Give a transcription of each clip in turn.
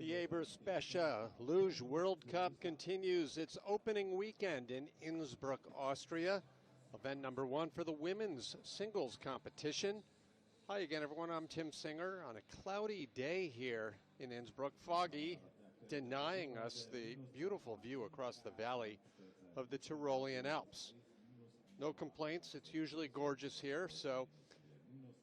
Specia Luge World Cup continues its opening weekend in Innsbruck, Austria. Event number 1 for the women's singles competition. Hi again, everyone. I'm Tim Singer on a cloudy day here in Innsbruck. Foggy, denying us the beautiful view across the valley of the Tyrolean Alps. No complaints. It's usually gorgeous here, so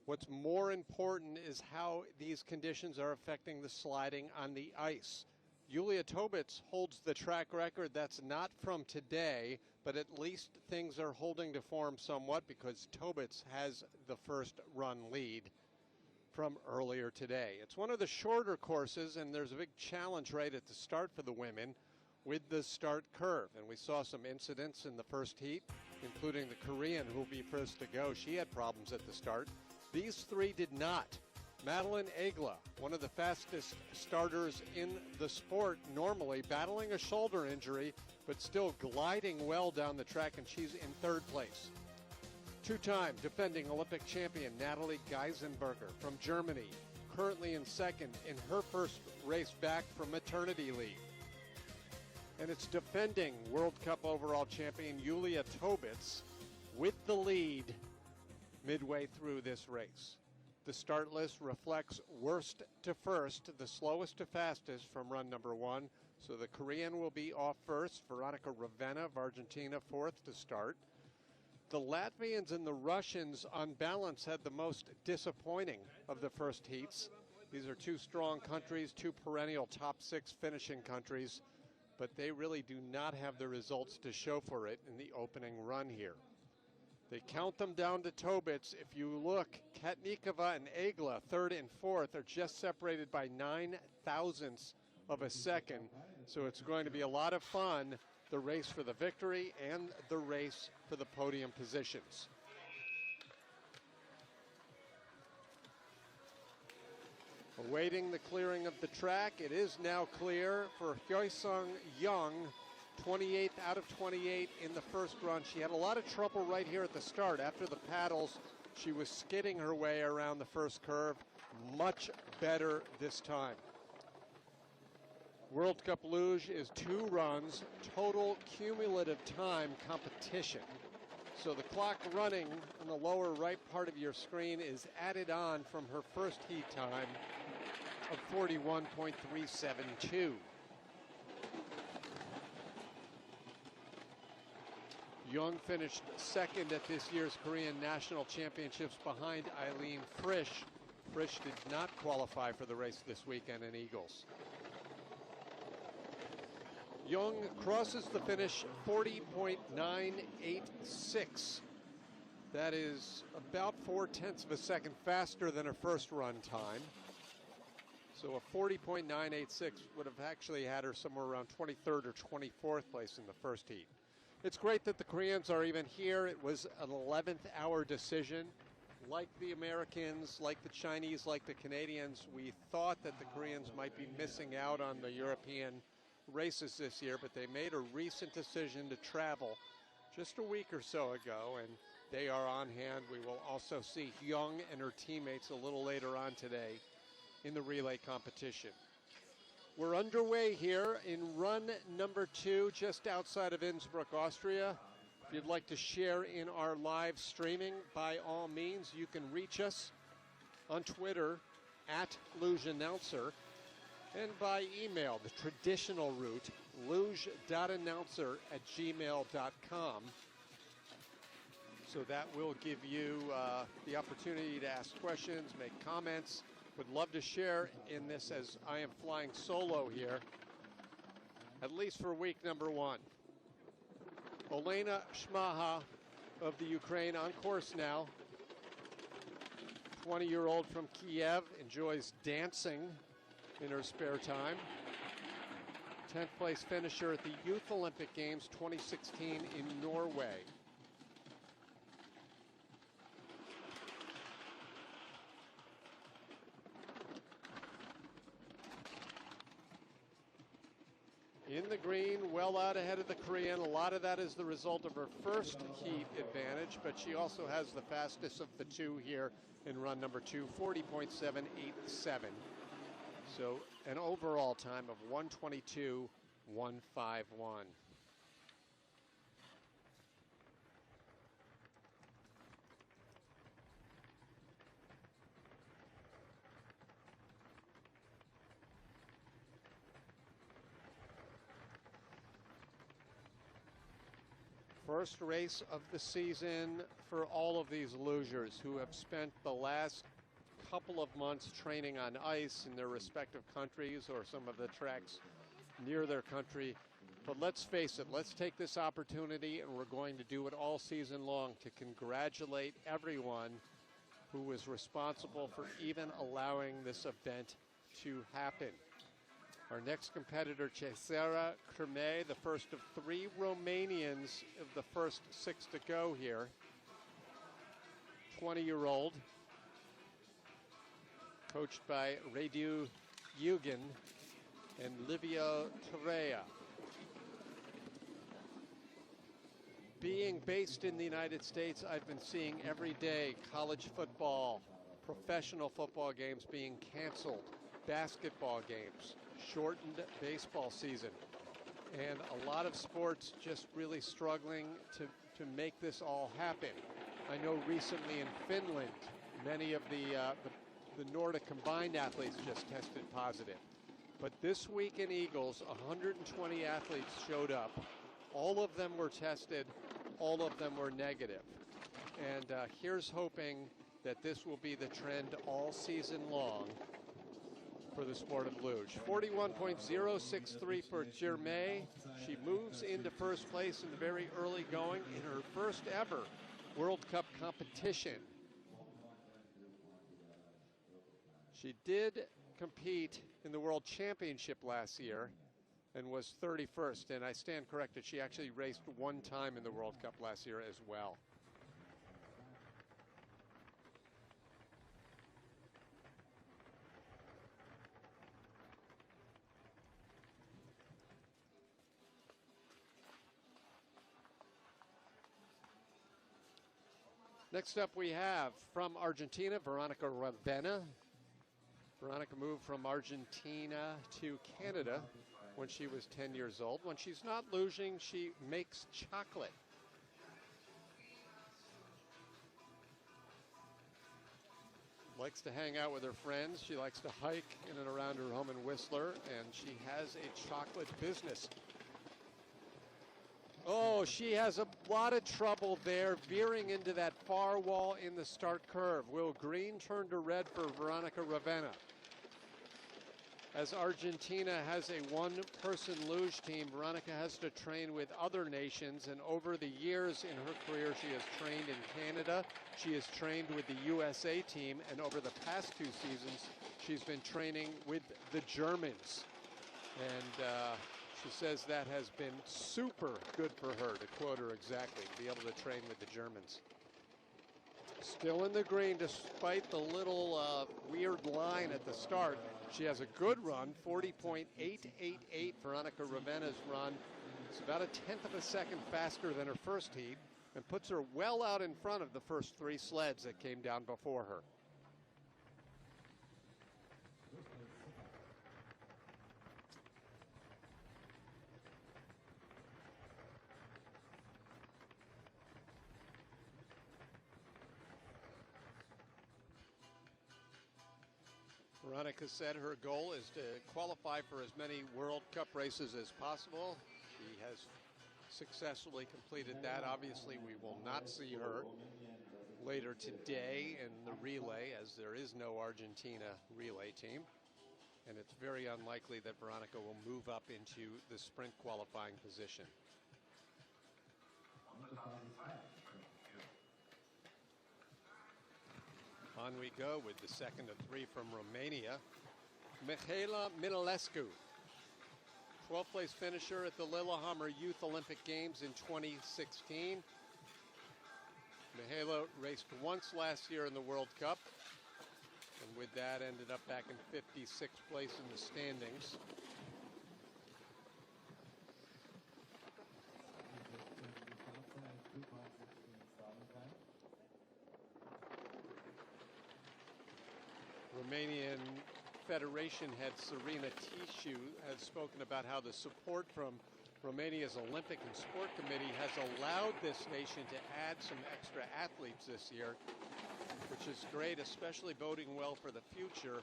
what's more important is how these conditions are affecting the sliding on the ice. Julia Tobitz holds the track record. That's not from today, but at least things are holding to form somewhat because Tobitz has the first run lead from earlier today. It's one of the shorter courses, and there's a big challenge right at the start for the women with the start curve. And we saw some incidents in the first heat, including the Korean who will be first to go. She had problems at the start. These three did not. Madeline Egla, one of the fastest starters in the sport normally, battling a shoulder injury, but still gliding well down the track, and she's in third place. Two-time defending Olympic champion Natalie Geisenberger from Germany, currently in second in her first race back from maternity leave. And it's defending World Cup overall champion Julia Tobitz with the lead midway through this race. The start list reflects worst to first, the slowest to fastest from run number 1. So the Korean will be off first. Veronica Rivena of Argentina fourth to start. The Latvians and the Russians on balance had the most disappointing of the first heats. These are two strong countries, two perennial top 6 finishing countries, but they really do not have the results to show for it in the opening run here. They count them down to Tobits. If you look, Katnikava and Egla, third and fourth, are just separated by 9 thousandths of a second. So it's going to be a lot of fun, the race for the victory and the race for the podium positions. Awaiting the clearing of the track, it is now clear for Hyoesung Young, 28th out of 28 in the first run. She had a lot of trouble right here at the start. After the paddles, she was skidding her way around the first curve. Much better this time. World Cup Luge is 2 runs, total cumulative time competition. So the clock running in the lower right part of your screen is added on from her first heat time of 41.372. Young finished second at this year's Korean National Championships behind Eileen Frisch. Frisch did not qualify for the race this weekend in Eagles. Young crosses the finish 40.986. That is about 0.4 of a second faster than her first run time. So a 40.986 would have actually had her somewhere around 23rd or 24th place in the first heat. It's great that the Koreans are even here. It was an 11th hour decision. Like the Americans, like the Chinese, like the Canadians, we thought that the Koreans might be missing out on the European races this year, but they made a recent decision to travel just a week or so ago, and they are on hand. We will also see Young and her teammates a little later on today in the relay competition. We're underway here in run number 2, just outside of Innsbruck, Austria. If you'd like to share in our live streaming, by all means, you can reach us on Twitter at Luge Announcer, and by email, the traditional route, luge.announcer@gmail.com. So that will give you the opportunity to ask questions, make comments. Would love to share in this as I am flying solo here, at least for week number 1. Olena Shmaha of the Ukraine on course now. 20-year-old from Kiev, enjoys dancing in her spare time. 10th place finisher at the Youth Olympic Games 2016 in Norway. In the green, well out ahead of the Korean. A lot of that is the result of her first heat advantage, but she also has the fastest of the two here in run number 2, 40.787. So an overall time of 1:22.151. First race of the season for all of these lugers who have spent the last couple of months training on ice in their respective countries or some of the tracks near their country. But let's face it, let's take this opportunity, and we're going to do it all season long, to congratulate everyone who was responsible for even allowing this event to happen. Our next competitor, Cesara Cremae, the first of 3 Romanians of the first 6 to go here. 20-year-old, coached by Radu Eugen and Livia Torea. Being based in the United States, I've been seeing every day college football, professional football games being canceled, basketball games, shortened baseball season, and a lot of sports just really struggling to make this all happen. I know recently in Finland, many of the Nordic combined athletes just tested positive. But this week in Eagles, 120 athletes showed up. All of them were tested. All of them were negative. And here's hoping that this will be the trend all season long for the sport of luge. 41.063 for Germain. She moves into first place in the very early going in her first ever World Cup competition. She did compete in the World Championship last year and was 31st, and I stand corrected, she actually raced one time in the World Cup last year as well. Next up we have from Argentina, Veronica Ravenna. Veronica moved from Argentina to Canada when she was 10 years old. When she's not luging, she makes chocolate. Likes to hang out with her friends. She likes to hike in and around her home in Whistler, and she has a chocolate business. Oh, she has a lot of trouble there, veering into that far wall in the start curve. Will green turn to red for Veronica Ravenna? As Argentina has a one-person luge team, Veronica has to train with other nations, and over the years in her career, she has trained in Canada. She has trained with the USA team, and over the past 2 seasons, she's been training with the Germans. And she says that has been super good for her, to quote her exactly, to be able to train with the Germans. Still in the green despite the little weird line at the start. She has a good run, 40.888. Veronica Ravenna's run. It's about a 1/10 of a second faster than her first heat, and puts her well out in front of the first 3 sleds that came down before her. Veronica said her goal is to qualify for as many World Cup races as possible. She has successfully completed that. Obviously, we will not see her later today in the relay, as there is no Argentina relay team. And it's very unlikely that Veronica will move up into the sprint qualifying position. On we go with the second of 3 from Romania, Michaela Minolescu. 12th place finisher at the Lillehammer Youth Olympic Games in 2016. Michaela raced once last year in the World Cup, and with that ended up back in 56th place in the standings. Romanian Federation head Serena Tishu has spoken about how the support from Romania's Olympic and Sport Committee has allowed this nation to add some extra athletes this year, which is great, especially boding well for the future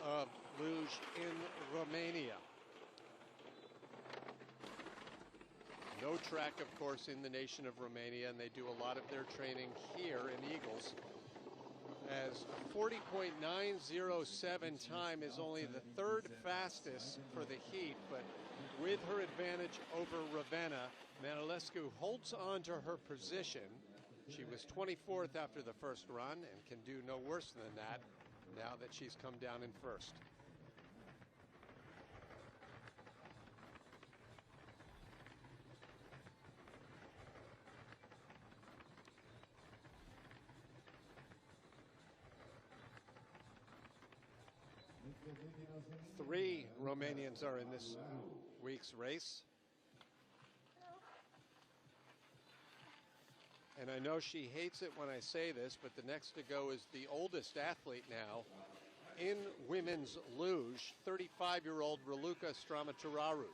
of luge in Romania. No track, of course, in the nation of Romania, and they do a lot of their training here in Igls. As a 40.907 time is only the third fastest for the heat, but with her advantage over Ravenna, Minolescu holds on to her position. She was 24th after the first run and can do no worse than that now that she's come down in first. Three Romanians are in this week's race. And I know she hates it when I say this, but the next to go is the oldest athlete now in women's luge, 35-year-old Raluca Stramaturarou.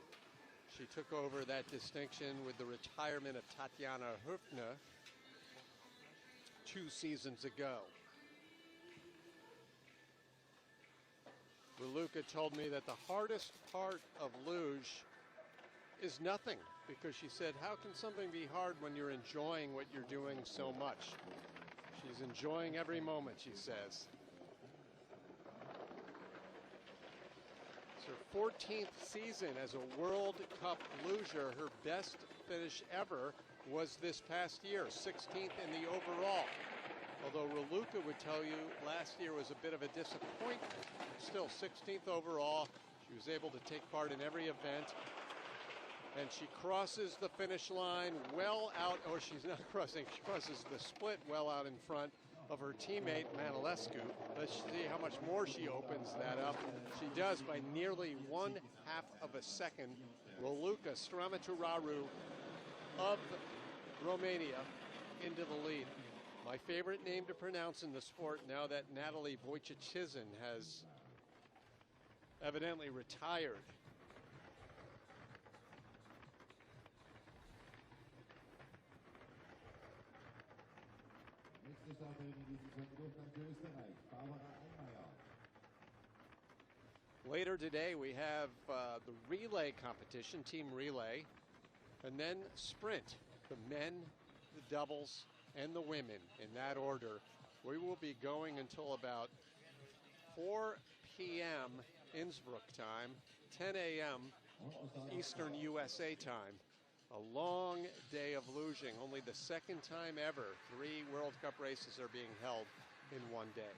She took over that distinction with the retirement of Tatiana Hüfner 2 seasons ago. Raluca told me that the hardest part of luge is nothing, because she said, how can something be hard when you're enjoying what you're doing so much? She's enjoying every moment, she says. It's her 14th season as a World Cup luger. Her best finish ever was this past year, 16th in the overall. Although Raluca would tell you last year was a bit of a disappointment. Still 16th overall. She was able to take part in every event. And she crosses the finish line well out, or she's not crossing, she crosses the split well out in front of her teammate Minolescu. Let's see how much more she opens that up. She does by nearly 1/2 of a second. Raluca Stramaturarou of Romania into the lead. My favorite name to pronounce in the sport now that Natalie Wojciechizn has evidently retired. Later today we have the relay competition, team relay, and then sprint, the men, the doubles, and the women in that order. We will be going until about 4 p.m. Innsbruck time, 10 a.m. Eastern USA time. A long day of luging, only the second time ever 3 World Cup races are being held in one day.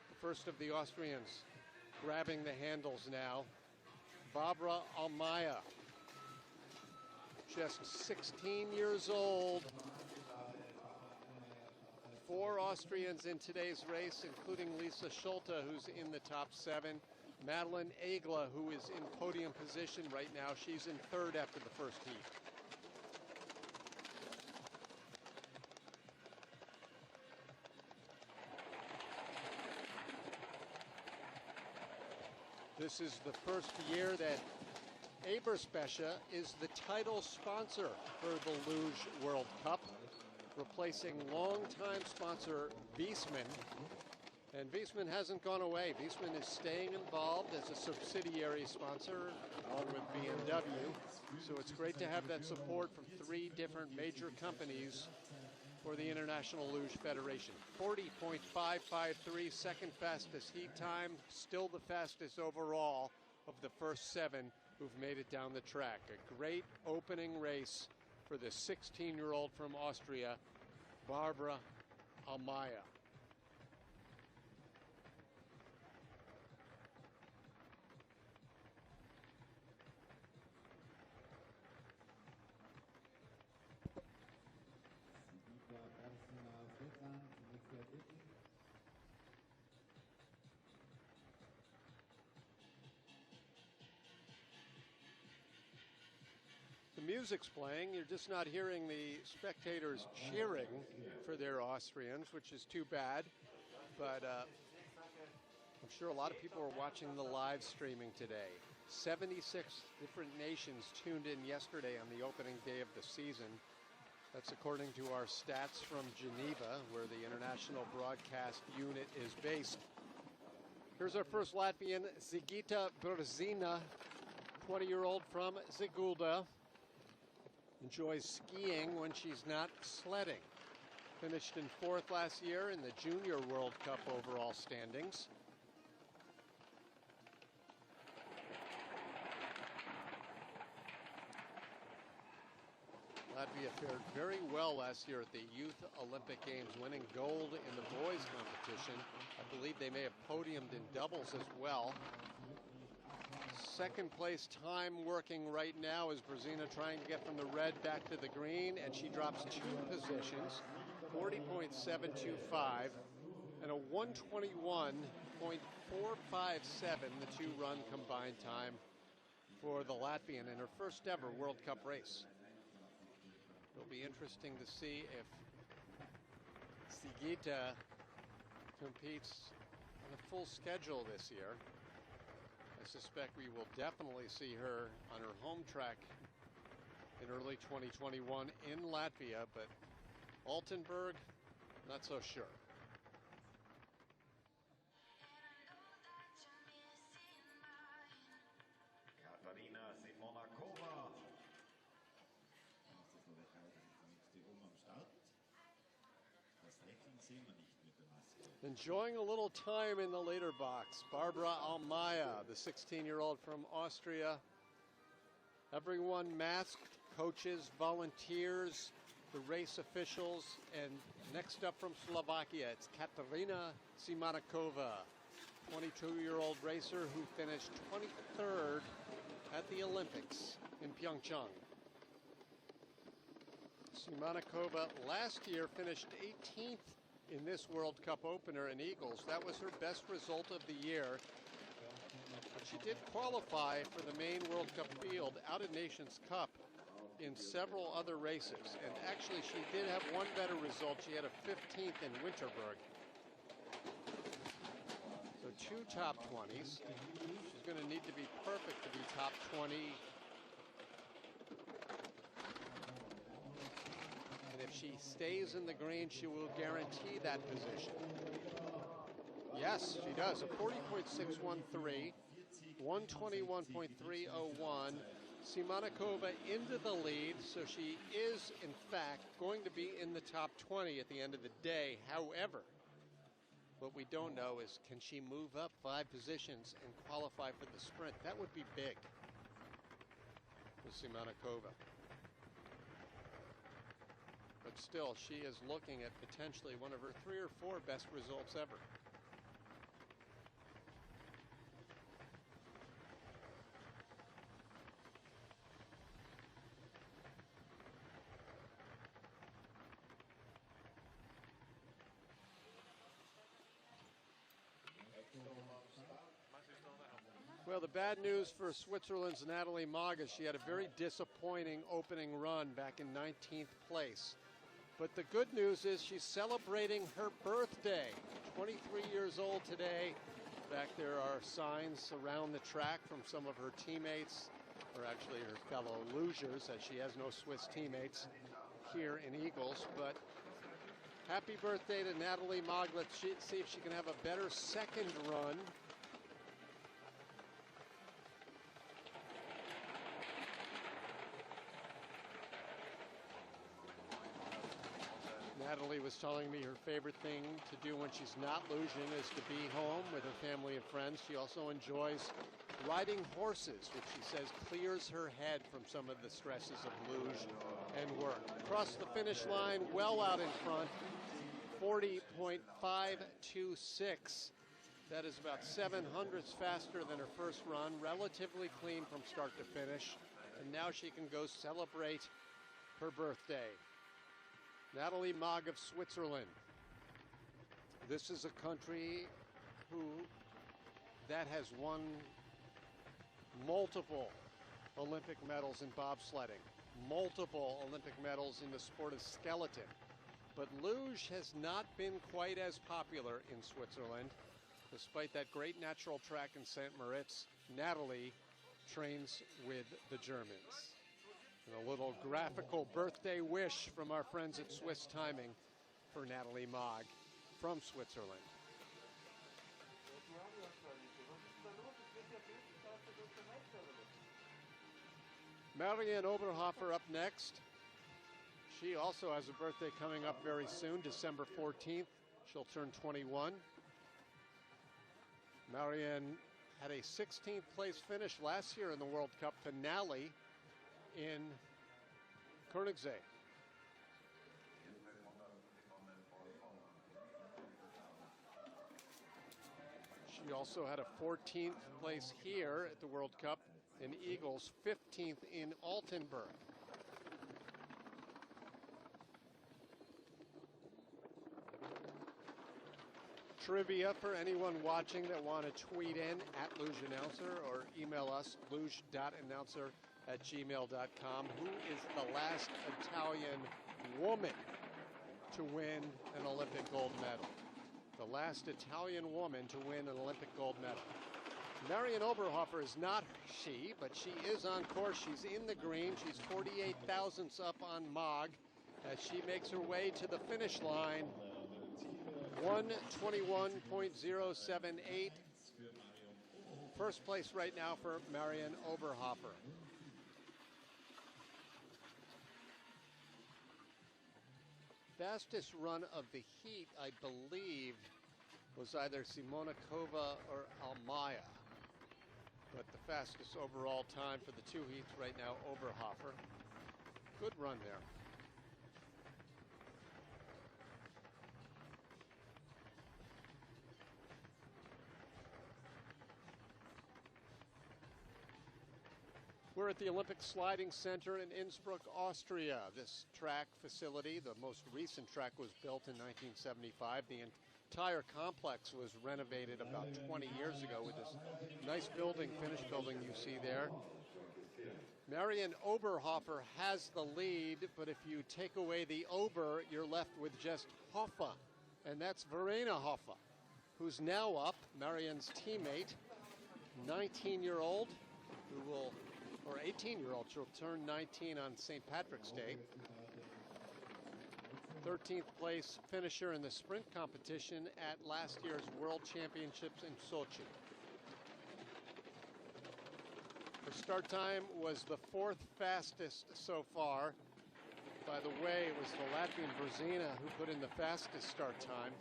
The first of the Austrians grabbing the handles now, Barbara Almaya, just 16 years old. 4 Austrians in today's race, including Lisa Jolta, who's in the top 7. Madeline Egla, who is in podium position right now. She's in 3rd after the first heat. This is the first year that Eberspeche is the title sponsor for the Luge World Cup, replacing longtime sponsor Wiesmann. And Wiesmann hasn't gone away. Wiesmann is staying involved as a subsidiary sponsor along with BMW. So it's great to have that support from 3 different major companies for the International Luge Federation. 40.553, second fastest heat time, still the fastest overall of the first 7 who've made it down the track. A great opening race for the 16-year-old from Austria, Barbara Almaya. The music's playing, you're just not hearing the spectators cheering for their Austrians, which is too bad. But I'm sure a lot of people are watching the live streaming today. 76 different nations tuned in yesterday on the opening day of the season. That's according to our stats from Geneva, where the international broadcast unit is based. Here's our first Latvian, Siguita Brazina, 20-year-old from Sigulda. Enjoys skiing when she's not sledding. Finished in 4th last year in the Junior World Cup overall standings. Latvia fared very well last year at the Youth Olympic Games, winning gold in the boys competition. I believe they may have podiumed in doubles as well. Second place time working right now is Brazina trying to get from the red back to the green, and she drops 2 positions, 40.725 and a 121.457, the 2-run combined time for the Latvian in her first ever World Cup race. It'll be interesting to see if Siguita competes on a full schedule this year. I suspect we will definitely see her on her home track in early 2021 in Latvia, but Altenburg, not so sure. Katarina Simanikova. Enjoying a little time in the leader box, Barbara Almaya, the 16-year-old from Austria. Everyone masked, coaches, volunteers, the race officials, and next up from Slovakia, it's Katarina Simanikova, 22-year-old racer who finished 23rd at the Olympics in Pyeongchang. Simanikova last year finished 18th in this World Cup opener in Igls. That was her best result of the year. But she did qualify for the main World Cup field out of Nations Cup in several other races. And actually, she did have one better result. She had a 15th in Winterberg. So 2 top 20s. She's going to need to be perfect to be top 20. If she stays in the green, she will guarantee that position. Yes, she does. A 40.613, 121.301. Simanikova into the lead, so she is, in fact, going to be in the top 20 at the end of the day. However, what we don't know is, can she move up 5 positions and qualify for the sprint? That would be big for Simanikova. But still, she is looking at potentially one of her 3 or 4 best results ever. Well, the bad news for Switzerland's Natalie Mogg is she had a very disappointing opening run back in 19th place. But the good news is she's celebrating her birthday. 23 years old today. In fact, there are signs around the track from some of her teammates, or actually her fellow lugers, as she has no Swiss teammates here in Igls. But happy birthday to Natalie Mogg. Let's see if she can have a better second run. Natalie was telling me her favorite thing to do when she's not luging is to be home with her family and friends. She also enjoys riding horses, which she says clears her head from some of the stresses of luge and work. Across the finish line, well out in front, 40.526. That is about 7/100ths faster than her first run, relatively clean from start to finish. And now she can go celebrate her birthday. Natalie Mogg of Switzerland. This is a country that has won multiple Olympic medals in bobsledding, multiple Olympic medals in the sport of skeleton. But luge has not been quite as popular in Switzerland. Despite that great natural track in St. Moritz, Natalie trains with the Germans. And a little graphical birthday wish from our friends at Swiss Timing for Natalie Mogg from Switzerland. Marianne Oberhofer up next. She also has a birthday coming up very soon, December 14th. She'll turn 21. Marianne had a 16th place finish last year in the World Cup finale in Koenigsegg. She also had a 14th place here at the World Cup in Igls, 15th in Altenburg. Trivia for anyone watching that want to tweet in at Luge Announcer or email us, luge.announcer@gmail.com. Who is the last Italian woman to win an Olympic gold medal? The last Italian woman to win an Olympic gold medal. Marianne Oberhofer is not she, but she is on course. She's in the green. She's 48 thousandths up on Mogg as she makes her way to the finish line. 1:21.078. First place right now for Marianne Oberhofer. Fastest run of the heat, I believe, was either Simanikova or Almaya. But the fastest overall time for the two heats right now, Oberhofer. Good run there. We're at the Olympic Sliding Center in Innsbruck, Austria. This track facility, the most recent track, was built in 1975. The entire complex was renovated about 20 years ago with this nice building, finished building you see there. Marianne Oberhofer has the lead, but if you take away the Ober, you're left with just Hoffa, and that's Verena Hoffa, who's now up, Marianne's teammate, 19-year-old, who will, or 18-year-old, she'll turn 19 on St. Patrick's Day. 13th place finisher in the sprint competition at last year's World Championships in Sochi. Her start time was the 4th fastest so far. By the way, it was the Latvian Brazina who put in the fastest start time.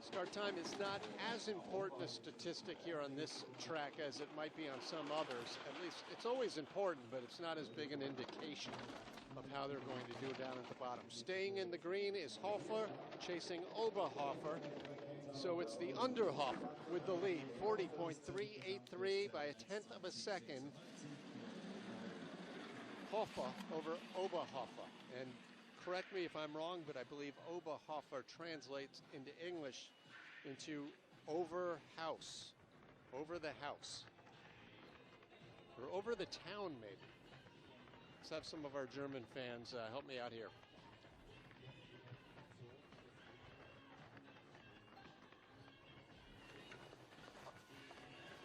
Start time is not as important a statistic here on this track as it might be on some others. At least it's always important, but it's not as big an indication of how they're going to do down at the bottom. Staying in the green is Hofer, chasing Oberhofer. So it's the Underhofer with the lead, 40.383 by a tenth of a second. Hofer over Oberhofer. And correct me if I'm wrong, but I believe Oberhofer translates into English into over house, over the house, or over the town maybe. Let's have some of our German fans help me out here.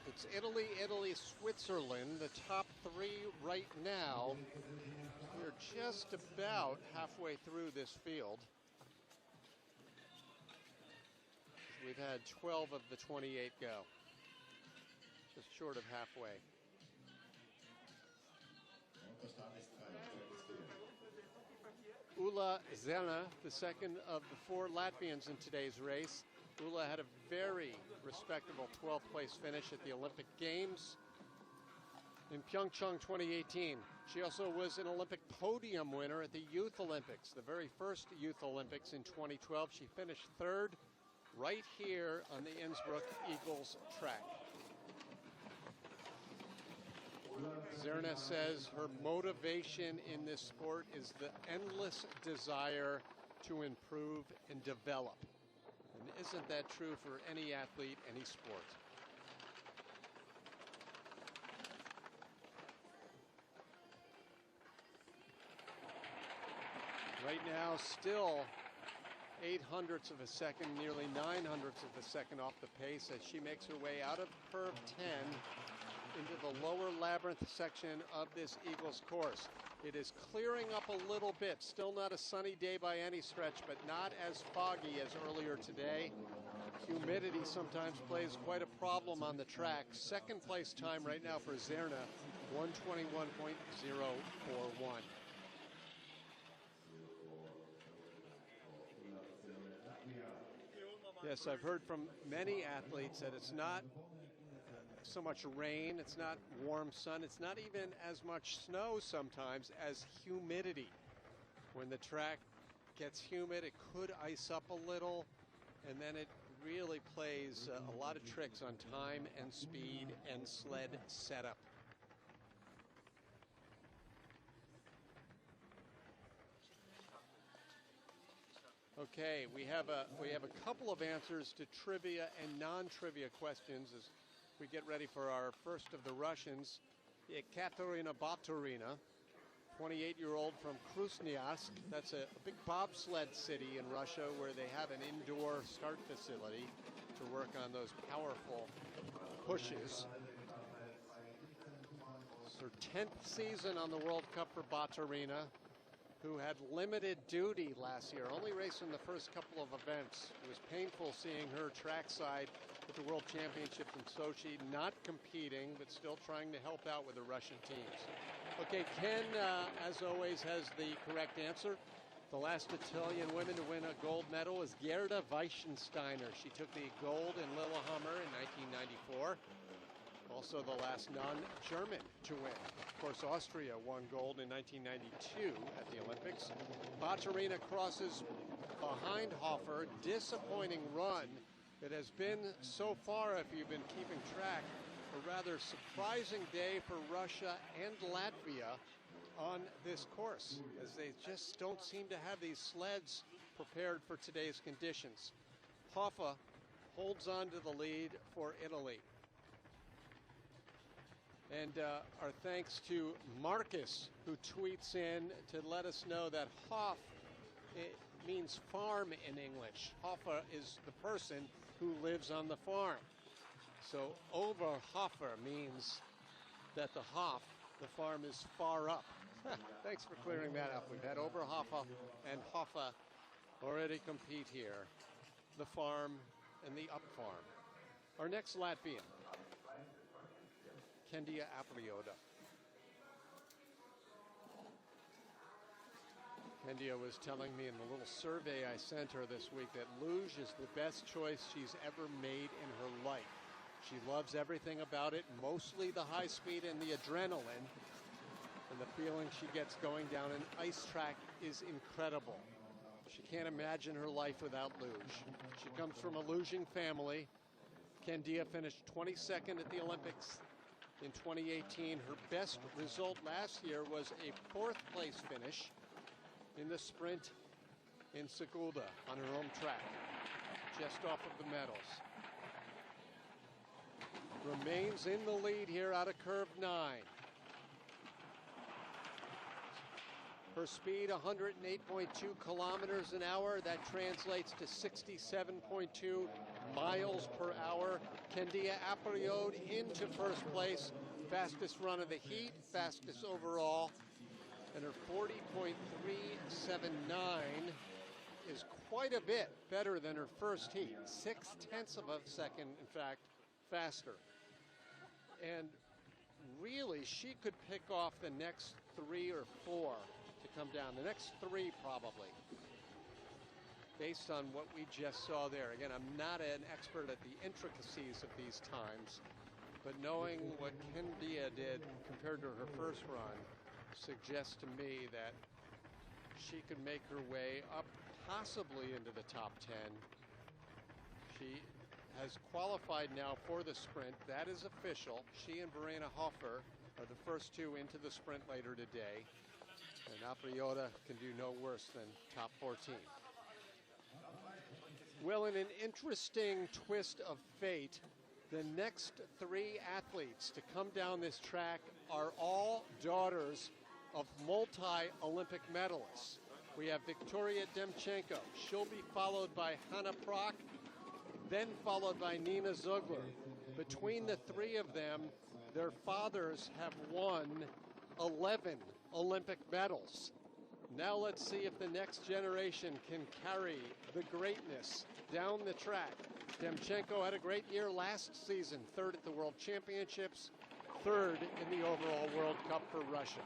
It's Italy, Italy, Switzerland, the top three right now. We're just about halfway through this field. We've had 12 of the 28 go. Just short of halfway. Ulla Zena, the second of the 4 Latvians in today's race. Ulla had a very respectable 12th place finish at the Olympic Games in Pyeongchang 2018. She also was an Olympic podium winner at the Youth Olympics, the very first Youth Olympics in 2012. She finished 3rd right here on the Innsbruck-Igls track. Zerna says her motivation in this sport is the endless desire to improve and develop. And isn't that true for any athlete, any sport? Right now, still 800ths of a second, nearly 900ths of a second off the pace as she makes her way out of curve 10 into the lower labyrinth section of this Eagles course. It is clearing up a little bit. Still not a sunny day by any stretch, but not as foggy as earlier today. Humidity sometimes plays quite a problem on the track. Second place time right now for Zerna, 121.041. Yes, I've heard from many athletes that it's not so much rain, it's not warm sun, it's not even as much snow sometimes as humidity. When the track gets humid, it could ice up a little, and then it really plays a lot of tricks on time and speed and sled setup. Okay, we have a couple of answers to trivia and non-trivia questions as we get ready for our first of the Russians. Katharina Batterina, 28-year-old from Krasnoyarsk. That's a big bobsled city in Russia where they have an indoor start facility to work on those powerful pushes. It's her 10th season on the World Cup for Batterina, who had limited duty last year, only racing the first couple of events. It was painful seeing her trackside at the World Championships in Sochi, not competing, but still trying to help out with the Russian teams. Okay, Ken, as always, has the correct answer. The last Italian woman to win a gold medal was Guerra Weisensteiner. She took the gold in Lillehammer in 1994. Also the last non-German to win. Of course, Austria won gold in 1992 at the Olympics. Batterina crosses behind Hofer. Disappointing run. It has been so far, if you've been keeping track, a rather surprising day for Russia and Latvia on this course, as they just don't seem to have these sleds prepared for today's conditions. Hofer holds on to the lead for Italy. And our thanks to Marcus, who tweets in to let us know that Hof, it means farm in English. Hofer is the person who lives on the farm. So Oberhofer means that the Hof, the farm, is far up. Thanks for clearing that up. We've had Oberhofer and Hofer already compete here. The farm and the up farm. Our next Latvian, Andrea Fetter. Andrea was telling me in the little survey I sent her this week that Luge is the best choice she's ever made in her life. She loves everything about it, mostly the high speed and the adrenaline. And the feeling she gets going down an ice track is incredible. She can't imagine her life without Luge. She comes from a luging family. Andrea finished 22nd at the Olympics in 2018. Her best result last year was a 4th place finish in the sprint in Siguita on her home track, just off of the medals. Remains in the lead here out of curve 9. Her speed, 108.2 kilometers an hour. That translates to 67.2 miles per hour. Andrea Fetter into first place. Fastest run of the heat, fastest overall. And her 40.379 is quite a bit better than her first heat. 0.6 of a second, in fact, faster. And really, she could pick off the next 3 or 4 to come down. The next 3 probably, based on what we just saw there. Again, I'm not an expert at the intricacies of these times, but knowing what Andrea did compared to her first run suggests to me that she could make her way up possibly into the top 10. She has qualified now for the sprint. That is official. She and Verena Hofer are the first 2 into the sprint later today. And Fetter can do no worse than top 14. Well, in an interesting twist of fate, the next 3 athletes to come down this track are all daughters of multi-Olympic medalists. we have Victoria Demchenko. She'll be followed by Hanna Prock, then followed by Nina Zugler. Between the three of them, their fathers have won 11 Olympic medals. Now let's see if the next generation can carry the greatness down the track. Demchenko had a great year last season, third at the World Championships, third in the overall World Cup for Russia.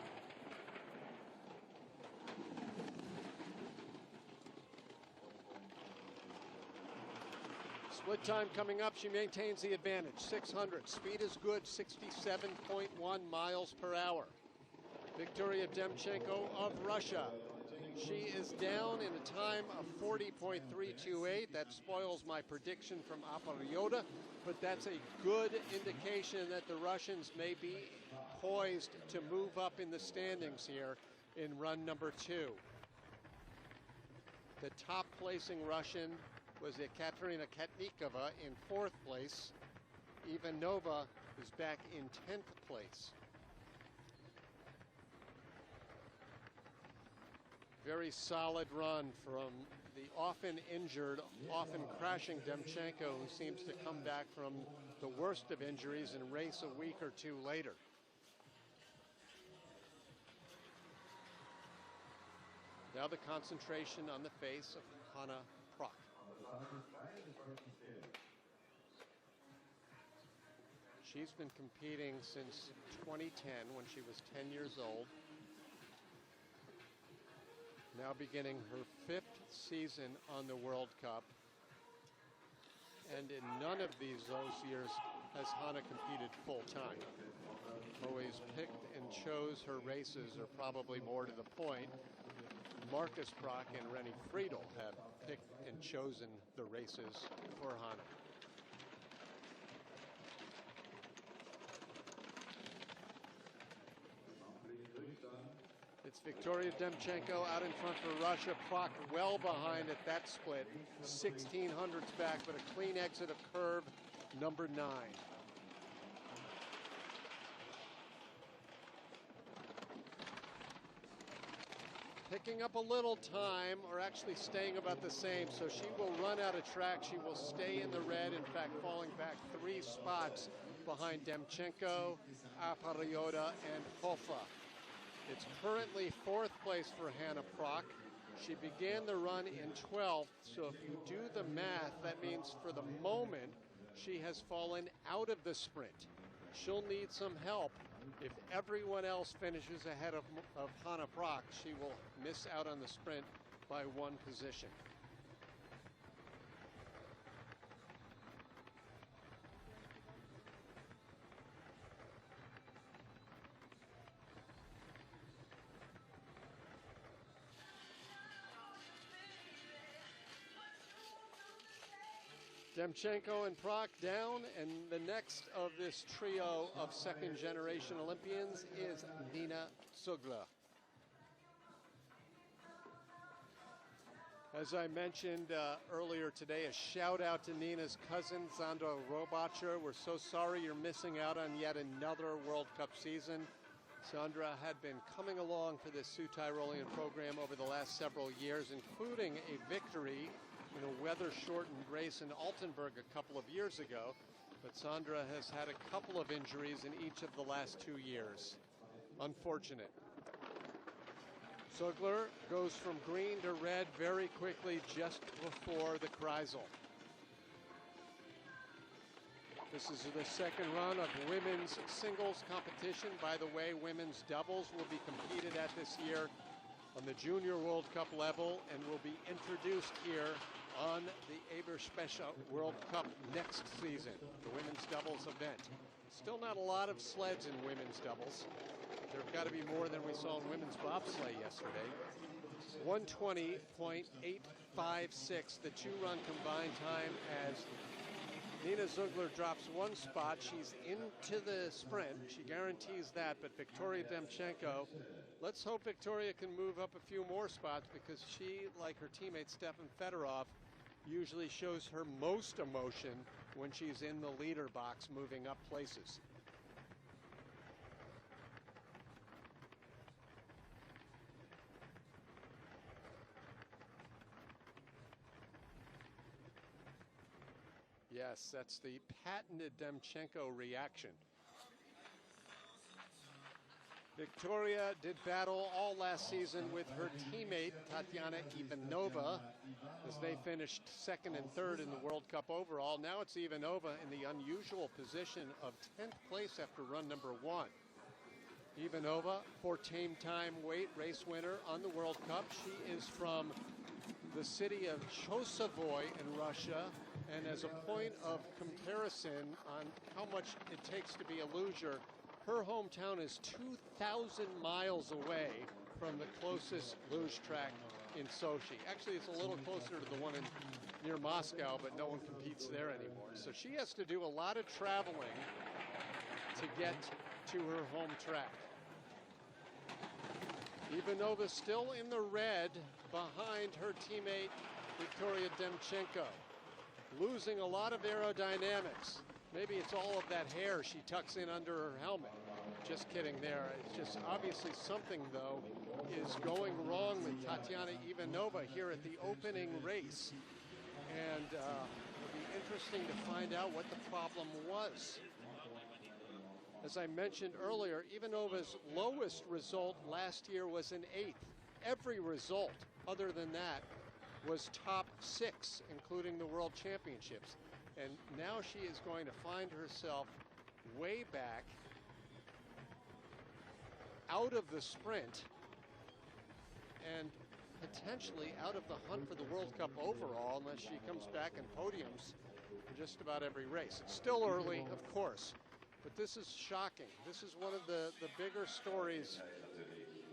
Split time coming up, she maintains the advantage, 600. Speed is good, 67.1 miles per hour. Victoria Demchenko of Russia. She is down in a time of 40.328. That spoils my prediction from Aparioda, but that's a good indication that the Russians may be poised to move up in the standings here in run number 2. The top placing Russian was Katarina Katnikava in 4th place. Ivanova is back in 10th place. Very solid run from the often injured, often crashing Demchenko, who seems to come back from the worst of injuries and race a week or two later. Now the concentration on the face of Hanna Prock. She's been competing since 2010 when she was 10 years old. Now beginning her 5th season on the World Cup. And in none of those years has Hanna competed full time. Always picked and chose her races, or probably more to the point, Marcus Prock and Rennie Friedel have picked and chosen the races for Hanna. It's Victoria Demchenko out in front for Russia. Prock well behind at that split. 1600s back, but a clean exit of curve number 9. Picking up a little time, or actually staying about the same, so she will run out of track. She will stay in the red, in fact falling back 3 spots behind Demchenko, Aparioda, and Hoffa. It's currently 4th place for Hanna Prock. She began the run in 12th, so if you do the math, that means for the moment she has fallen out of the sprint. She'll need some help. If everyone else finishes ahead of Hanna Prock, she will miss out on the sprint by 1 position. Demchenko and Prock down, and the next of this trio of second-generation Olympians is Nina Zugler. As I mentioned earlier today, a shout out to Nina's cousin, Sandra Robacher. We're so sorry you're missing out on yet another World Cup season. Sandra had been coming along for this Südtirolian program over the last several years, including a victory in a weather-shortened race in Altenburg a couple of years ago. But Sandra has had a couple of injuries in each of the last 2 years. Unfortunate. Zugler goes from green to red very quickly just before the Kreisel. This is the second run of women's singles competition. By the way, women's doubles will be competed at this year on the Junior World Cup level and will be introduced here on the Eberspesscha World Cup next season, the women's doubles event. Still not a lot of sleds in women's doubles. There've got to be more than we saw in women's bobsleigh yesterday. 1:20.856, the 2-run combined time, as Nina Zugler drops 1 spot. She's into the sprint. She guarantees that, but Victoria Demchenko, let's hope Victoria can move up a few more spots, because she, like her teammate Stefan Fedorov, usually shows her most emotion when she's in the leader box moving up places. Yes, that's the patented Demchenko reaction. Victoria did battle all last season with her teammate Tatyana Ivanova as they finished second and third in the World Cup overall. Now it's Ivanova in the unusual position of 10th place after run number 1. Ivanova, 14-time weight race winner on the World Cup. She is from the city of Chosovoy in Russia, and as a point of comparison on how much it takes to be a luger, her hometown is 2,000 miles away from the closest luge track in Sochi. Actually, it's a little closer to the one near Moscow, but no one competes there anymore. So she has to do a lot of traveling to get to her home track. Ivanova still in the red behind her teammate Victoria Demchenko, losing a lot of aerodynamics. Maybe it's all of that hair she tucks in under her helmet. Just kidding there. It's just obviously something, though, is going wrong with Tatyana Ivanova here at the opening race. And it'll be interesting to find out what the problem was. As I mentioned earlier, Ivanova's lowest result last year was an 8th. Every result other than that was top 6, including the World Championships. And now she is going to find herself way back out of the sprint and potentially out of the hunt for the World Cup overall unless she comes back and podiums in just about every race. It's still early, of course, but this is shocking. This is one of the bigger stories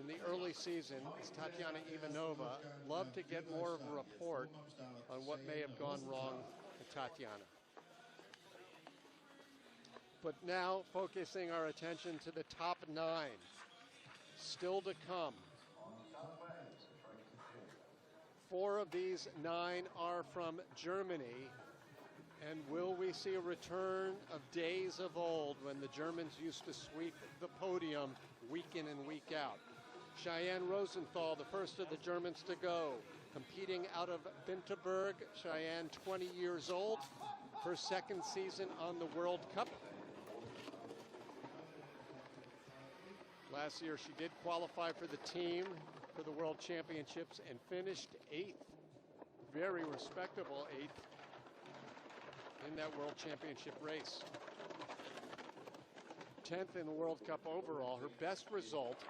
in the early season is Tatyana Ivanova. Love to get more of a report on what may have gone wrong with Tatyana. But now focusing our attention to the top 9. Still to come. 4 of these 9 are from Germany. And will we see a return of days of old when the Germans used to sweep the podium week in and week out? Cheyenne Rosenthal, the first of the Germans to go, competing out of Winterberg. Cheyenne, 20 years old, her second season on the World Cup. Last year she did qualify for the team for the World Championships and finished 8th. Very respectable 8th in that World Championship race. 10th in the World Cup overall. Her best result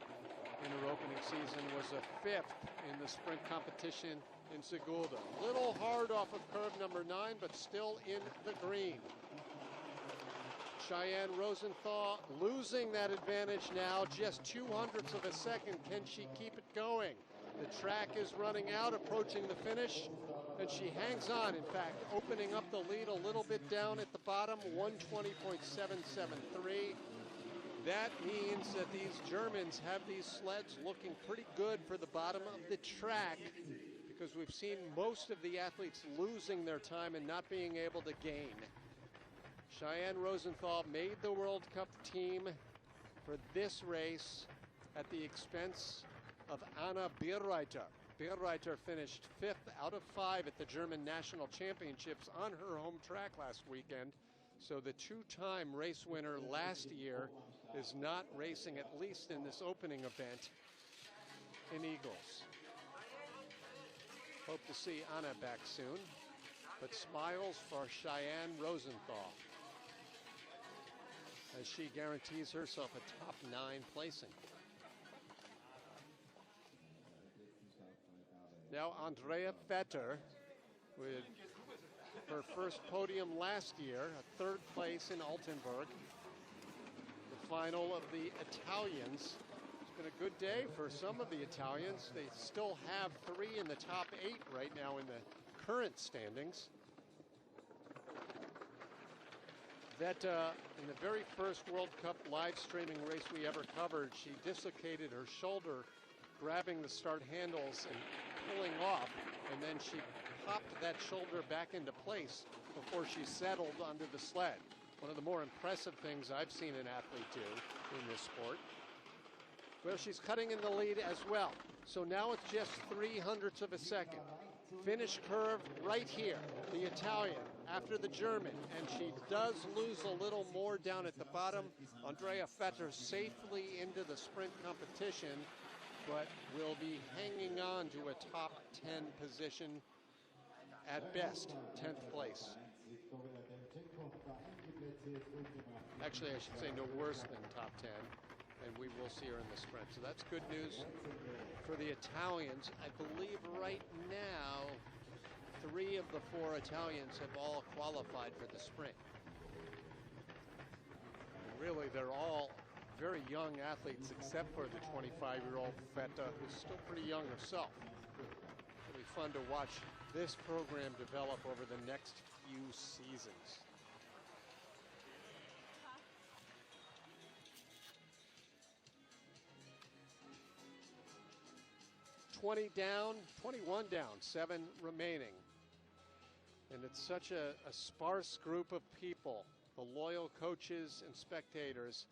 in her opening season was a 5th in the sprint competition in Siguita. Little hard off of curve number 9, but still in the green. Cheyenne Rosenthal losing that advantage now, just 0.02 of a second. Can she keep it going? The track is running out, approaching the finish, and she hangs on. In fact, opening up the lead a little bit down at the bottom, 1:20.773. That means that these Germans have these sleds looking pretty good for the bottom of the track, because we've seen most of the athletes losing their time and not being able to gain. Cheyenne Rosenthal made the World Cup team for this race at the expense of Anna Bierreiter. Bierreiter finished 5th out of 5 at the German National Championships on her home track last weekend. So the 2-time race winner last year is not racing, at least in this opening event, in Eagles. Hope to see Anna back soon, but smiles for Cheyenne Rosenthal as she guarantees herself a top 9 placing. Now Andrea Fetter with her first podium last year, a 3rd place in Altenburg. The final of the Italians. It's been a good day for some of the Italians. They still have 3 in the top 8 right now in the current standings. Vetta, in the very first World Cup live streaming race we ever covered, she dislocated her shoulder grabbing the start handles and pulling off, and then she popped that shoulder back into place before she settled onto the sled. One of the more impressive things I've seen an athlete do in this sport. Well, she's cutting in the lead as well. So now it's just 0.03 of a second. Finish curve right here. The Italian, after the German, and she does lose a little more down at the bottom. Andrea Fetter safely into the sprint competition, but will be hanging on to a top 10 position at best, 10th place. Actually, I should say no worse than top 10, and we will see her in the sprint. So that's good news for the Italians. I believe right now 3 of the 4 Italians have all qualified for the sprint. And really, they're all very young athletes, except for the 25-year-old Feta, who's still pretty young herself. It'll be fun to watch this program develop over the next few seasons. Down, 21 down, 7 remaining. And it's such a sparse group of people, the loyal coaches and spectators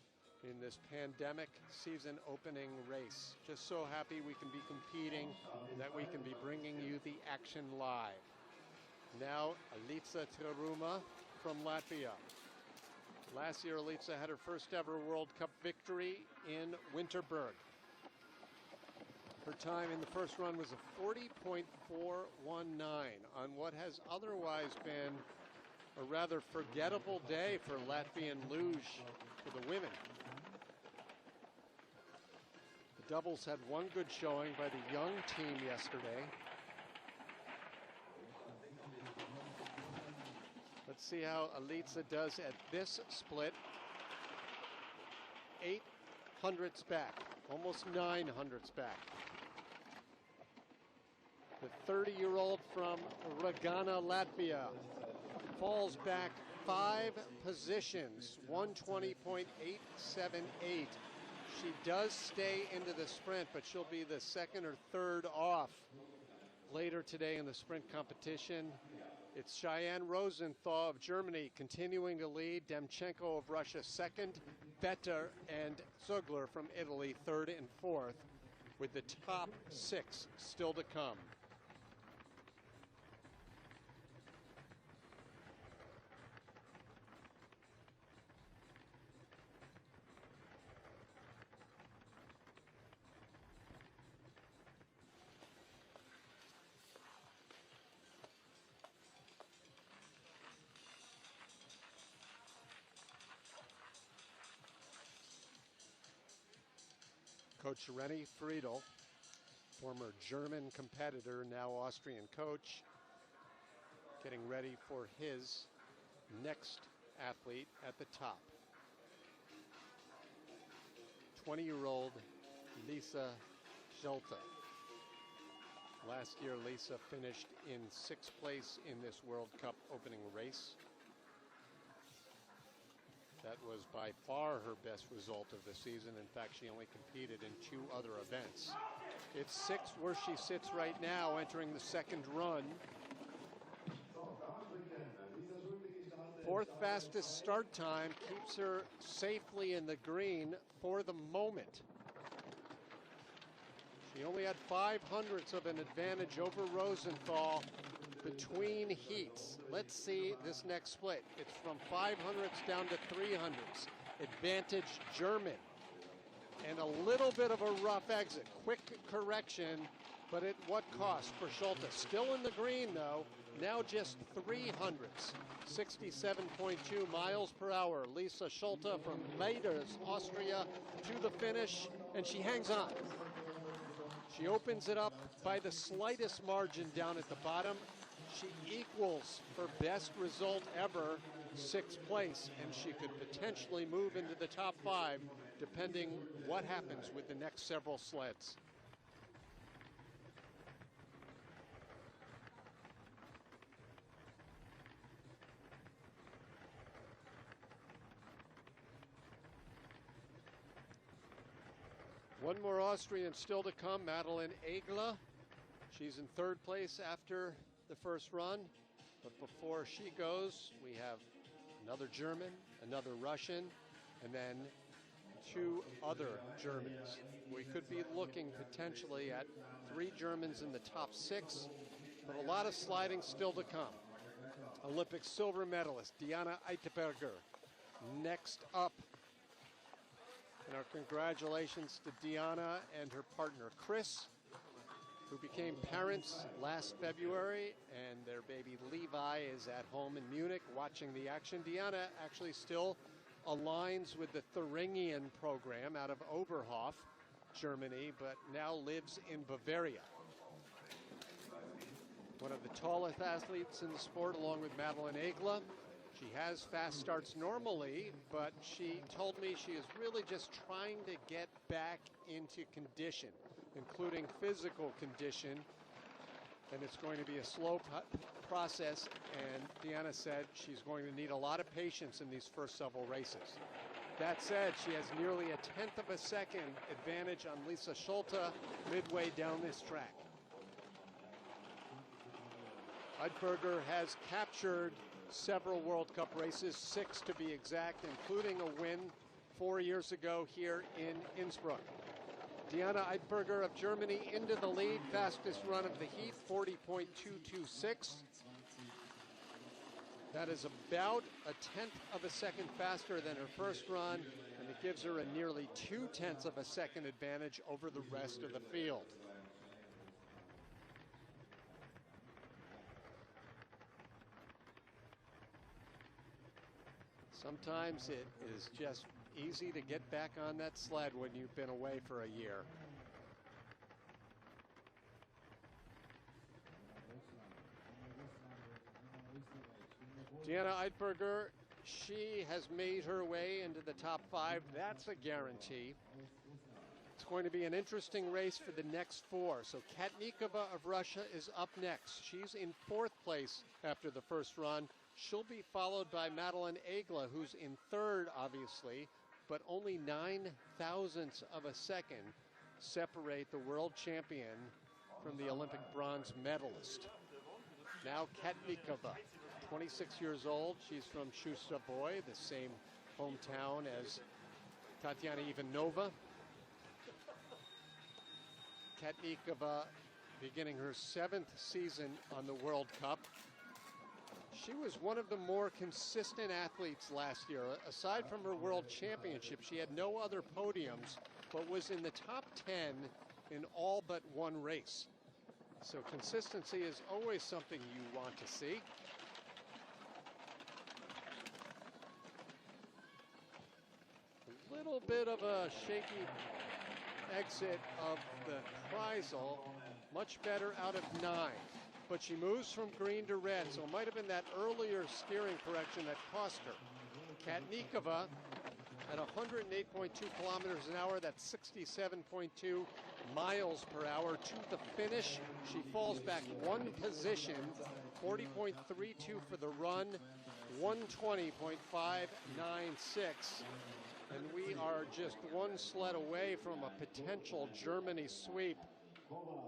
in this pandemic season opening race. Just so happy we can be competing, that we can be bringing you the action live. Now, Alica Teruma from Latvia. Last year, Alica had her first ever World Cup victory in Winterberg. Her time in the first run was a 40.419 on what has otherwise been a rather forgettable day for Latvian luge for the women. The doubles had one good showing by the young team yesterday. Let's see how Alica does at this split. 800ths back, almost 900ths back. The 30-year-old from Ravenna, Latvia, falls back 5 positions, 120.878. She does stay into the sprint, but she'll be the 2nd or 3rd off later today in the sprint competition. It's Cheyenne Rosenthal of Germany continuing to lead, Demchenko of Russia 2nd, Fetter and Zugler from Italy 3rd and 4th, with the top 6 still to come. Coach Renny Friedel, former German competitor, now Austrian coach, getting ready for his next athlete at the top. 20-year-old Lisa Jolta. Last year, Lisa finished in 6th place in this World Cup opening race. That was by far her best result of the season. In fact, she only competed in 2 other events. It's 6th where she sits right now, entering the 2nd run. 4th fastest start time keeps her safely in the green for the moment. She only had 500ths of an advantage over Rosenthal between heats. Let's see this next split. It's from 500ths down to 300ths. Advantage German. And a little bit of a rough exit. Quick correction, but at what cost for Jolta? Still in the green though. Now just 300ths. 67.2 miles per hour. Lisa Jolta from Leiders, Austria, to the finish, and she hangs on. She opens it up by the slightest margin down at the bottom. She equals her best result ever, 6th place, and she could potentially move into the top 5 depending what happens with the next several sleds. One more Austrian still to come, Madeline Egla. She's in 3rd place after the first run, but before she goes, we have another German, another Russian, and then 2 other Germans. We could be looking potentially at 3 Germans in the top 6, but a lot of sliding still to come. Olympic silver medalist Deanna Eidberger next up. And our congratulations to Deanna and her partner Chris, who became parents last February, and their baby Levi is at home in Munich watching the action. Deanna actually still aligns with the Thuringian program out of Oberhof, Germany, but now lives in Bavaria. One of the tallest athletes in the sport, along with Madeline Egla. She has fast starts normally, but she told me she is really just trying to get back into condition, including physical condition, and it's going to be a slow process, and Deanna said she's going to need a lot of patience in these first several races. That said, she has nearly a tenth of a second advantage on Lisa Jolta midway down this track. Eidberger has captured several World Cup races, 6 to be exact, including a win 4 years ago here in Innsbruck. Deanna Eidberger of Germany into the lead, fastest run of the heat, 40.226. That is about a tenth of a second faster than her first run, and it gives her a nearly 2/10 of a second advantage over the rest of the field. Sometimes it is just easy to get back on that sled when you've been away for a year. Deanna Eidberger, she has made her way into the top 5. That's a guarantee. It's going to be an interesting race for the next 4. So Katnikava of Russia is up next. She's in 4th place after the first run. She'll be followed by Madeline Egla, who's in 3rd, obviously, but only 0.009 of a second separate the world champion from the Olympic bronze medalist. Now Katnikava, 26 years old. She's from Shustaboy, the same hometown as Katarina Ivanova. Katnikava beginning her 7th season on the World Cup. She was one of the more consistent athletes last year. Aside from her world championship, she had no other podiums, but was in the top 10 in all but one race. So consistency is always something you want to see. A little bit of a shaky exit of the Kreisel, much better out of 9. But she moves from green to red, so it might have been that earlier steering correction that cost her. Katnikava at 108.2 kilometers an hour, that's 67.2 miles per hour to the finish. She falls back 1 position, 40.32 for the run, 120.596. And we are just 1 sled away from a potential Germany sweep,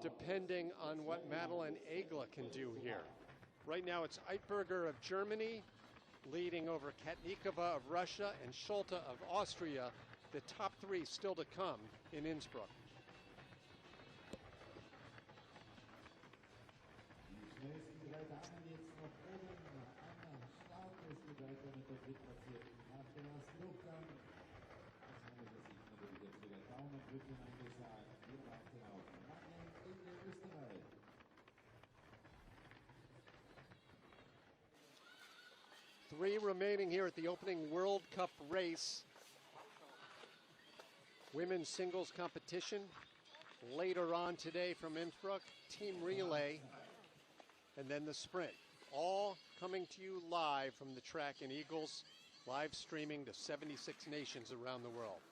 depending on what Madeline Egla can do here. Right now it's Eidberger of Germany leading over Katnikava of Russia and Jolta of Austria. The top 3 still to come in Innsbruck. Three remaining here at the opening World Cup race. Women's singles competition later on today from Innsbruck, team relay, and then the sprint. All coming to you live from the track in Igls, live streaming to 76 nations around the world.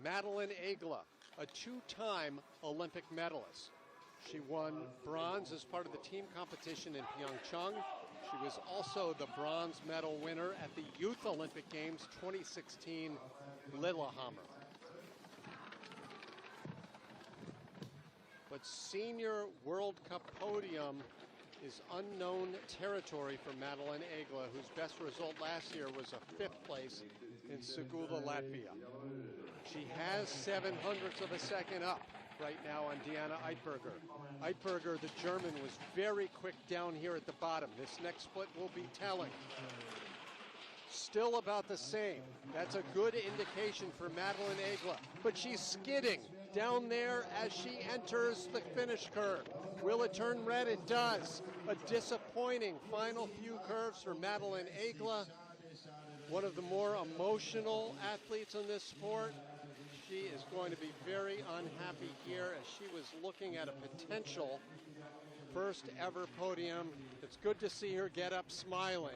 Madeline Egla, a 2-time Olympic medalist. She won bronze as part of the team competition in Pyeongchang. She was also the bronze medal winner at the Youth Olympic Games 2016 Lillehammer. But senior World Cup podium is unknown territory for Madeline Egla, whose best result last year was a 5th place in Siguita, Latvia. She has 0.07 of a second up. right now on Deanna Eidberger. Eidberger, the German, was very quick down here at the bottom. This next split will be telling. Still about the same. That's a good indication for Madeline Egla, but she's skidding down there as she enters the finish curve. Will it turn red? It does. A disappointing final few curves for Madeline Egla, one of the more emotional athletes in this sport. She is going to be very unhappy here as she was looking at a potential first ever podium. It's good to see her get up smiling.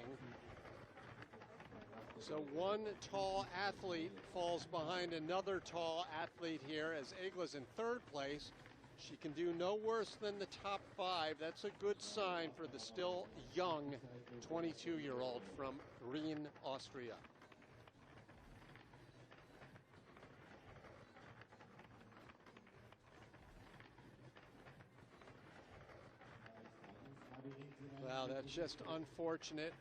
So one tall athlete falls behind another tall athlete here as Egla's in third place. She can do no worse than the top 5. That's a good sign for the still young 22-year-old from Rheen, Austria. Well, that's just unfortunate.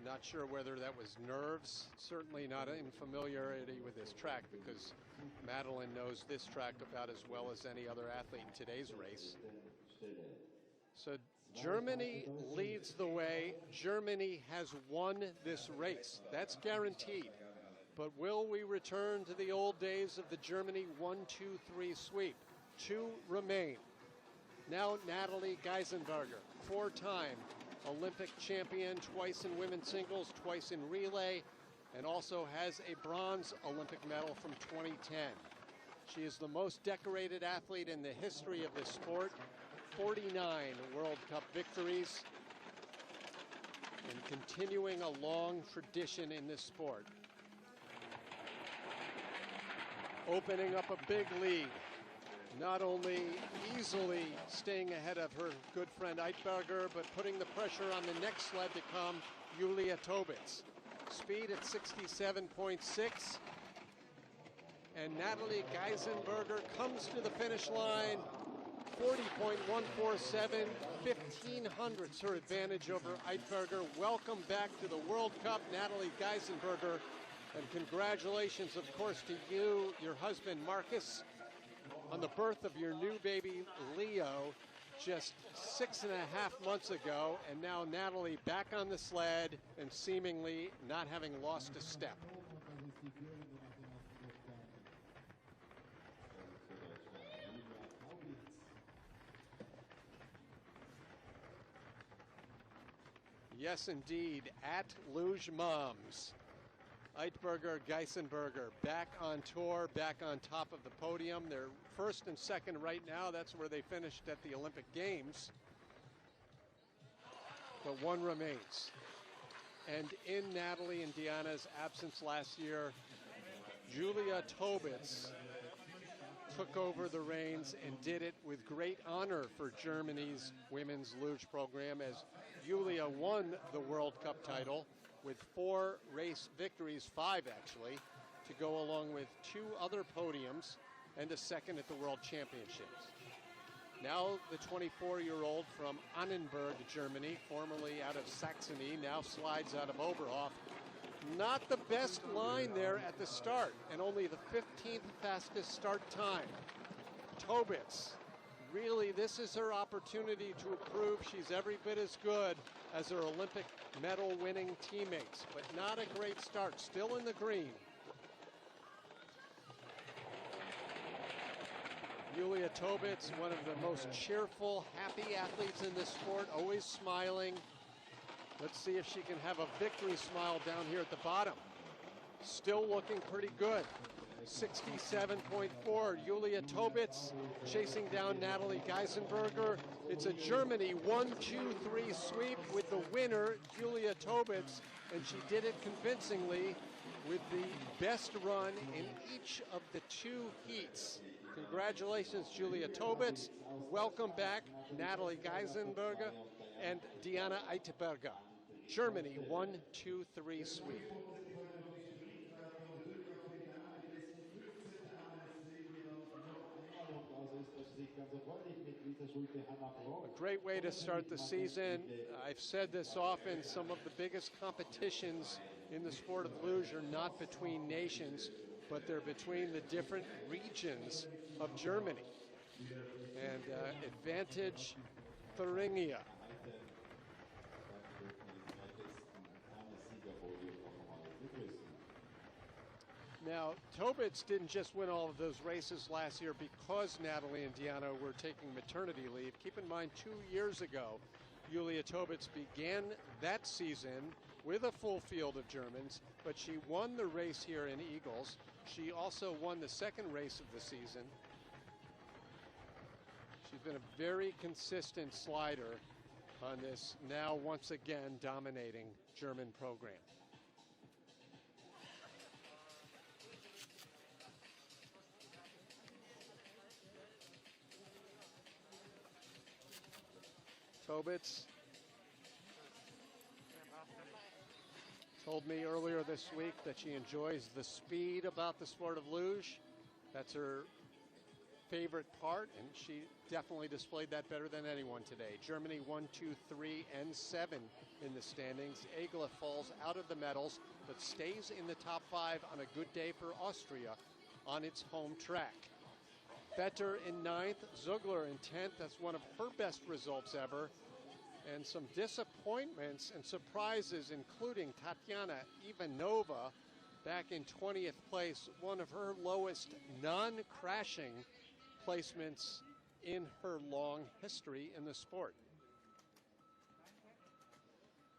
Not sure whether that was nerves, certainly not in familiarity with this track, because Madeline knows this track about as well as any other athlete in today's race. So Germany leads the way. Germany has won this race. That's guaranteed. But will we return to the old days of the Germany 1-2-3 sweep? 2 remain. Now Natalie Geisenberger, 4-time Olympic champion, twice in women's singles, twice in relay, and also has a bronze Olympic medal from 2010. She is the most decorated athlete in the history of this sport, 49 World Cup victories, and continuing a long tradition in this sport. Opening up a big lead. Not only easily staying ahead of her good friend Eidberger, but putting the pressure on the next sled to come, Julia Tobitz. Speed at 67.6. And Natalie Geisenberger comes to the finish line, 40.147, 1500ths her advantage over Eidberger. Welcome back to the World Cup, Natalie Geisenberger. And congratulations, of course, to you, your husband, Marcus, on the birth of your new baby, Leo, just 6.5 months ago, and now Natalie back on the sled and seemingly not having lost a step. Yes, indeed, at Luge Moms. Eidberger, Geisenberger back on tour, back on top of the podium. They're first and second right now. That's where they finished at the Olympic Games. But one remains. And in Natalie and Deanna's absence last year, Julia Tobitz took over the reins and did it with great honor for Germany's women's luge program, as Julia won the World Cup title with 4 race victories, 5 actually, to go along with 2 other podiums and a second at the World Championships. Now the 24-year-old from Annenberg, Germany, formerly out of Saxony, now slides out of Oberhof. Not the best line there at the start, and only the 15th fastest start time. Tobitz, really, this is her opportunity to prove she's every bit as good as her Olympic medal-winning teammates, but not a great start, still in the green. Julia Tobitz, one of the most cheerful, happy athletes in this sport, always smiling. Let's see if she can have a victory smile down here at the bottom. Still looking pretty good. 67.4, Julia Tobitz chasing down Natalie Geisenberger. It's a Germany 1-2-3 sweep with the winner, Julia Tobitz, and she did it convincingly with the best run in each of the 2 heats. Congratulations, Julia Tobitz. Welcome back, Natalie Geisenberger and Deanna Eidberger. Germany 1-2-3 sweep. A great way to start the season. I've said this often, some of the biggest competitions in the sport of luge are not between nations, but they're between the different regions of Germany. And advantage Thuringia. Now, Tobits didn't just win all of those races last year because Natalie and Deanna were taking maternity leave. Keep in mind, 2 years ago, Julia Tobits began that season with a full field of Germans, but she won the race here in Igls. She also won the second race of the season. She's been a very consistent slider on this now once again dominating German program. Tobits told me earlier this week that she enjoys the speed about the sport of luge. That's her favorite part, and she definitely displayed that better than anyone today. Germany 1, 2, 3, and 7 in the standings. Egla falls out of the medals, but stays in the top 5 on a good day for Austria on its home track. Fetter in 9th, Zugler in 10th. That's one of her best results ever. And some disappointments and surprises, including Tatiana Ivanova back in 20th place, one of her lowest non-crashing placements in her long history in the sport.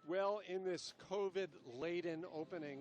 Well, in this COVID-laden opening